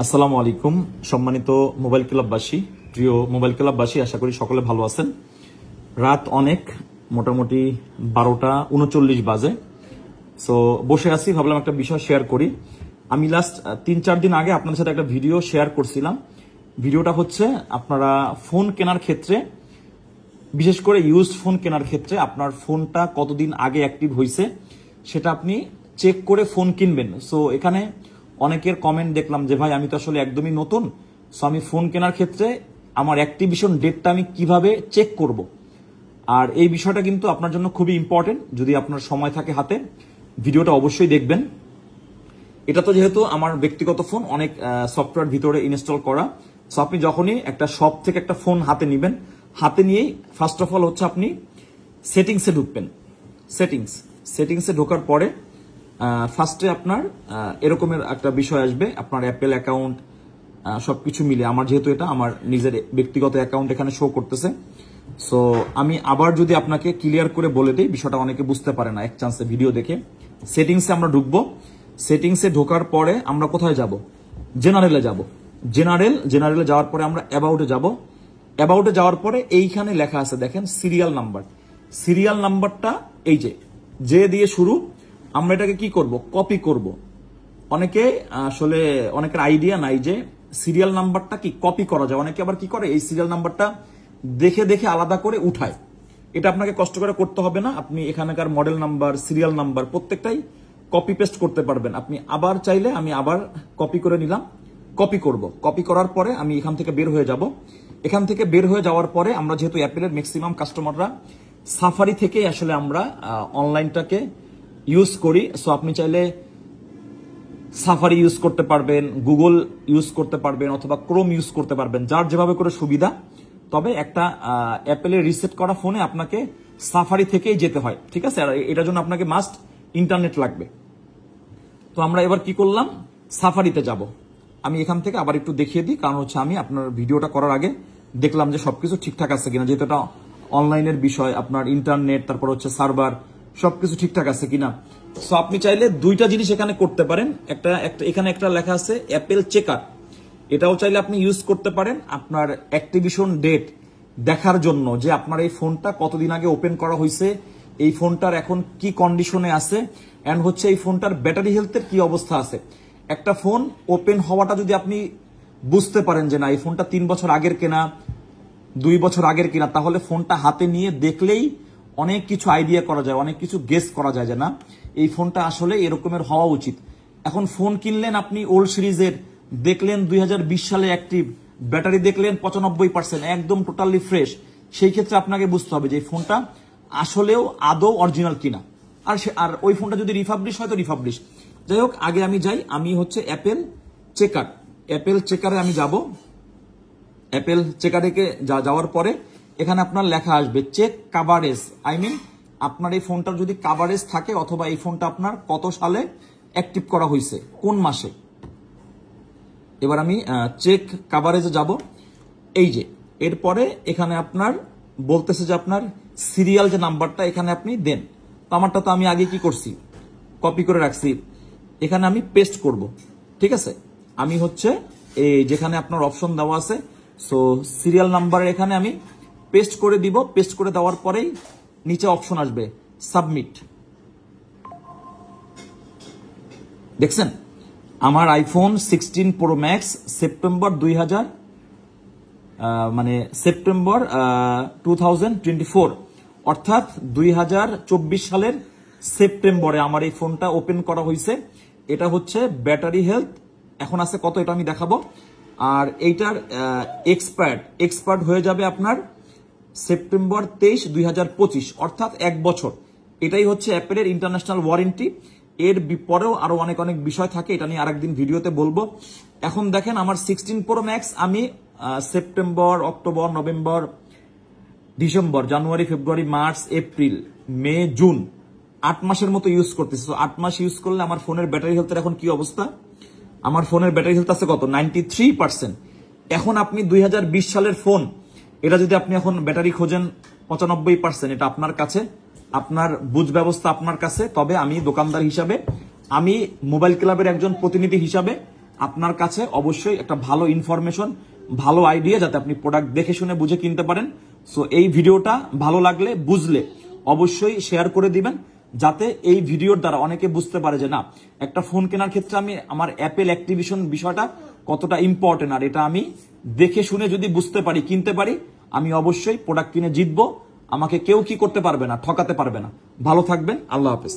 আসসালামু আলাইকুম সম্মানিত মোবাইল ক্লাববাসী, প্রিয় মোবাইল ক্লাববাসী, আশা করি সকলে ভালো আছেন। রাত অনেক, মোটামুটি 12টা 39 বাজে। সো বসে আছি, ভাবলাম একটা বিষয় শেয়ার করি। আমি লাস্ট 3-4 দিন আগে আপনাদের সাথে একটা ভিডিও শেয়ার করছিলাম। ভিডিওটা হচ্ছে আপনারা ফোন কেনার ক্ষেত্রে, বিশেষ করে ইউজড ফোন কেনার ক্ষেত্রে আপনার ফোনটা কতদিন আগে অ্যাক্টিভ হয়েছে সেটা আপনি চেক করে ফোন কিনবেন। সো এখানে অনেকের কমেন্ট দেখলাম যে ভাই আমি তো আসলে একদমই নতুন, সো আমি ফোন কেনার ক্ষেত্রে আমার অ্যাক্টিভেশন ডেটটা আমি কিভাবে চেক করব। আর এই বিষয়টা কিন্তু আপনার জন্য খুবই ইম্পর্টেন্ট। যদি আপনার সময় থাকে হাতে, ভিডিওটা অবশ্যই দেখবেন। এটা তো যেহেতু আমার ব্যক্তিগত ফোন, অনেক সফটওয়্যার ভিতরে ইনস্টল করা। সো আপনি যখনই একটা শপ থেকে একটা ফোন হাতে নেবেন, হাতে নিয়েই ফার্স্ট অফ অল হচ্ছে আপনি সেটিংসে ঢুকবেন। সেটিংসে ঢোকার পরে ফার্স্টে আপনার এরকমের একটা বিষয় আসবে, আপনার অ্যাপেল অ্যাকাউন্ট সবকিছু মিলে। আমার যেহেতু এটা আমার নিজের ব্যক্তিগত অ্যাকাউন্ট এখানে শো করতেছে। সো আমি আবার যদি আপনাকে ক্লিয়ার করে বলে দিই, বিষয়টা অনেকে বুঝতে পারে না এক চান্সে ভিডিও দেখে। সেটিংসে আমরা ঢুকবো। সেটিংসে ঢোকার পরে আমরা কোথায় যাব? জেনারেলে যাব। জেনারেলে যাওয়ার পরে আমরা অ্যাবাউটে যাব। অ্যাবাউটে যাওয়ার পরে এইখানে লেখা আছে দেখেন সিরিয়াল নাম্বার। সিরিয়াল নাম্বারটা এই যে দিয়ে শুরু। আমরা এটাকে কি করব? কপি করব। অনেকের আইডিয়া নাই যে সিরিয়াল নাম্বারটা কি কপি করা যায়। অনেকে আবার কি করে, এই সিরিয়াল নাম্বারটা দেখে আলাদা করে উঠায়। এটা আপনাকে কষ্ট করে করতে হবে না। আপনি এখানকার মডেল নাম্বার, সিরিয়াল নাম্বার প্রত্যেকটাই কপি পেস্ট করতে পারবেন। আপনি আবার চাইলে আমি আবার কপি করে নিলাম, কপি করব। কপি করার পরে আমি এখান থেকে বের হয়ে যাব। এখান থেকে বের হয়ে যাওয়ার পরে আমরা যেহেতু অ্যাপেলের ম্যাক্সিমাম কাস্টমাররা সাফারি থেকে আসলে আমরা অনলাইনটাকে ইউজ করি। সো আপনি চাইলে সাফারি ইউজ করতে পারবেন, গুগল ইউজ করতে পারবেন, অথবা ক্রোম ইউজ করতে পারবেন, যার যেভাবে করে সুবিধা। তবে একটা অ্যাপেলের রিসেট করা ফোনে আপনাকে সাফারি থেকেই যেতে হয়, ঠিক আছে? আর এটার জন্য আপনাকে মাস্ট ইন্টারনেট লাগবে। তো আমরা এবার কি করলাম, সাফারিতে যাব। আমি এখান থেকে আবার একটু দেখিয়ে দিই, কারণ হচ্ছে আমি আপনার ভিডিওটা করার আগে দেখলাম যে সবকিছু ঠিকঠাক আছে কিনা, যেহেতু এটা অনলাইনের বিষয়, আপনার ইন্টারনেট, তারপর হচ্ছে সার্ভার, সবকিছু ঠিকঠাক আছে কিনা। সো আপনি চাইলে দুইটা জিনিস এখানে করতে পারেন। এখানে একটা লেখা আছে অ্যাপেল চেকার, এটাও চাইলে আপনি ইউজ করতে পারেন আপনার অ্যাক্টিভেশন ডেট দেখার জন্য, যে আপনার এই ফোনটা কতদিন আগে ওপেন করা হয়েছে, এই ফোনটার এখন কি কন্ডিশনে আছে, এন্ড হচ্ছে এই ফোনটার ব্যাটারি হেলথের কি অবস্থা আছে। একটা ফোন ওপেন হওয়াটা যদি আপনি বুঝতে পারেন যে না এই ফোনটা 3 বছর আগের কেনা, 2 বছর আগের কিনা, তাহলে ফোনটা হাতে নিয়ে দেখলেই অনেক কিছু আইডিয়া করা যায়, অনেক কিছু গেস করা যায় যে না এই ফোনটা আসলে এরকমের হওয়া উচিত। এখন ফোন কিনলেন আপনি ওল্ড সিরিজের, দেখলেন 2020 সালে অ্যাক্টিভ, ব্যাটারি দেখলেন 95%, একদম টোটালি ফ্রেশ। সেই ক্ষেত্রে আপনাকে বুঝতে হবে যে এই ফোনটা আসলেও আদৌ অরিজিনাল কিনা। আর ওই ফোনটা যদি রিফাবলিশ হয় তো রিফাবলিশ। যাই হোক, আগে আমি যাই, আমি হচ্ছে অ্যাপেল চেকারে আমি যাব। অ্যাপেল চেকারে যাওয়ার পরে এখানে আপনার লেখা আসবে চেক কাভারেজ। আপনার এই ফোনটার যদি কাভারেজ থাকে, অথবা এই ফোনটা আপনার কত সালে অ্যাক্টিভ করা হয়েছে, কোন মাসে। এবার আমি চেক কাভারেজে যাব। এই যে এরপরে এখানে আপনার বলতেছে যে আপনার সিরিয়াল যে নাম্বারটা এখানে আপনি দেন। তো আমারটা তো আমি আগে কি করছি, কপি করে রাখছি, এখানে আমি পেস্ট করব। ঠিক আছে, আমি হচ্ছে এই যেখানে আপনার অপশন দেওয়া আছে, সো সিরিয়াল নাম্বারের এখানে আমি পেস্ট করে দিব। পেস্ট করে দেওয়ার পরেই নিচে অপশন আসবে সাবমিট। দেখছেন আমার আইফোন 16 প্রো ম্যাক্স সেপ্টেম্বর 2024, অর্থাৎ 2024 সালের সেপ্টেম্বরে আমার এই ফোনটা ওপেন করা হয়েছে। এটা হচ্ছে ব্যাটারি হেলথ এখন আছে কত, এটা আমি দেখাবো। আর এইটার এক্সপায়ার্ড হয়ে যাবে আপনার সেপ্টেম্বর 23, 2025, অর্থাৎ 1 বছর। এটাই হচ্ছে অ্যাপেলের ইন্টারন্যাশনাল ওয়ারেন্টি। এর পরেও আরো অনেক বিষয় থাকে, এটা নিয়ে আরেকদিন ভিডিওতে বলবো। এখন দেখেন আমার 16 প্রো ম্যাক্স আমি সেপ্টেম্বর, অক্টোবর, নভেম্বর, ডিসেম্বর, জানুয়ারি, ফেব্রুয়ারি, মার্চ, এপ্রিল, মে, জুন, 8 মাসের মতো ইউজ করতেছি। 8 মাস ইউজ করলে আমার ফোনের ব্যাটারি হেলথের এখন কি অবস্থা? আমার ফোনের ব্যাটারি হেলথ আছে কত? 93%। এখন আপনি 2020 সালের ফোন, এটা যদি আপনি এখন ব্যাটারি খোঁজেন 95%, এটা আপনার কাছে, আপনার বুঝ ব্যবস্থা আপনার কাছে। তবে আমি দোকানদার হিসাবে, আমি মোবাইল ক্লাবের একজন প্রতিনিধি হিসাবে আপনার কাছে অবশ্যই একটা ভালো ইনফরমেশন, ভালো আইডিয়া, যাতে আপনি প্রোডাক্ট দেখে শুনে বুঝে কিনতে পারেন। সো এই ভিডিওটা ভালো লাগলে, বুঝলে অবশ্যই শেয়ার করে দিবেন, যাতে এই ভিডিওর দ্বারা অনেকে বুঝতে পারে যে না, একটা ফোন কেনার ক্ষেত্রে আমি আমার অ্যাপেল অ্যাক্টিভিশন বিষয়টা কতটা ইম্পর্টেন্ট, আর এটা আমি দেখে শুনে যদি বুঝতে পারি, কিনতে পারি, আমি অবশ্যই প্রোডাক্ট কিনে জিতবো। আমাকে কেউ কি করতে পারবে না, ঠকাতে পারবে না। ভালো থাকবেন, আল্লাহ হাফেজ।